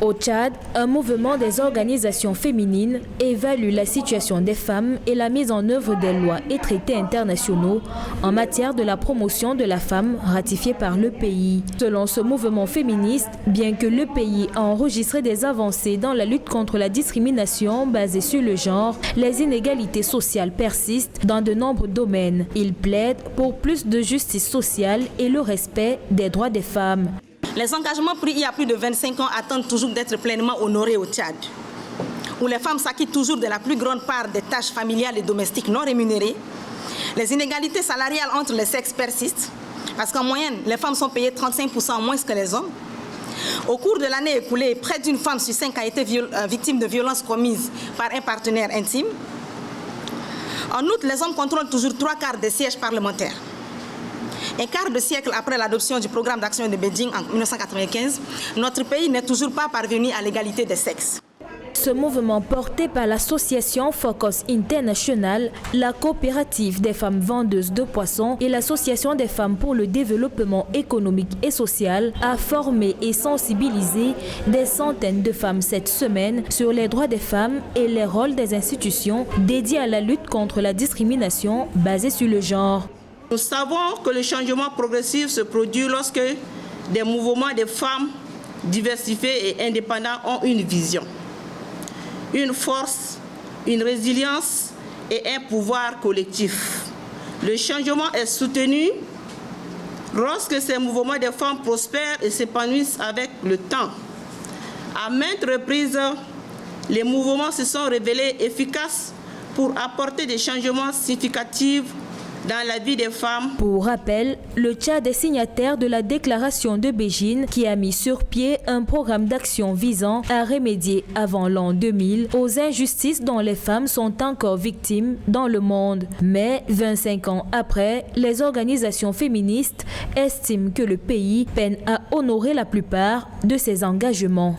Au Tchad, un mouvement des organisations féminines évalue la situation des femmes et la mise en œuvre des lois et traités internationaux en matière de la promotion de la femme ratifiés par le pays. Selon ce mouvement féministe, bien que le pays a enregistré des avancées dans la lutte contre la discrimination basée sur le genre, les inégalités sociales persistent dans de nombreux domaines. Il plaide pour plus de justice sociale et le respect des droits des femmes. Les engagements pris il y a plus de 25 ans attendent toujours d'être pleinement honorés au Tchad, où les femmes s'acquittent toujours de la plus grande part des tâches familiales et domestiques non rémunérées. Les inégalités salariales entre les sexes persistent, parce qu'en moyenne, les femmes sont payées 35% moins que les hommes. Au cours de l'année écoulée, près d'une femme sur 5 a été victime de violences commises par un partenaire intime. En outre, les hommes contrôlent toujours 3/4 des sièges parlementaires. Un quart de siècle après l'adoption du programme d'action de Beijing en 1995, notre pays n'est toujours pas parvenu à l'égalité des sexes. Ce mouvement porté par l'association Focus International, la coopérative des femmes vendeuses de poissons et l'association des femmes pour le développement économique et social a formé et sensibilisé des centaines de femmes cette semaine sur les droits des femmes et les rôles des institutions dédiées à la lutte contre la discrimination basée sur le genre. Nous savons que le changement progressif se produit lorsque des mouvements de femmes diversifiés et indépendants ont une vision, une force, une résilience et un pouvoir collectif. Le changement est soutenu lorsque ces mouvements de femmes prospèrent et s'épanouissent avec le temps. À maintes reprises, les mouvements se sont révélés efficaces pour apporter des changements significatifs dans la vie des femmes. Pour rappel, le Tchad est signataire de la déclaration de Beijing qui a mis sur pied un programme d'action visant à remédier avant l'an 2000 aux injustices dont les femmes sont encore victimes dans le monde. Mais 25 ans après, les organisations féministes estiment que le pays peine à honorer la plupart de ses engagements.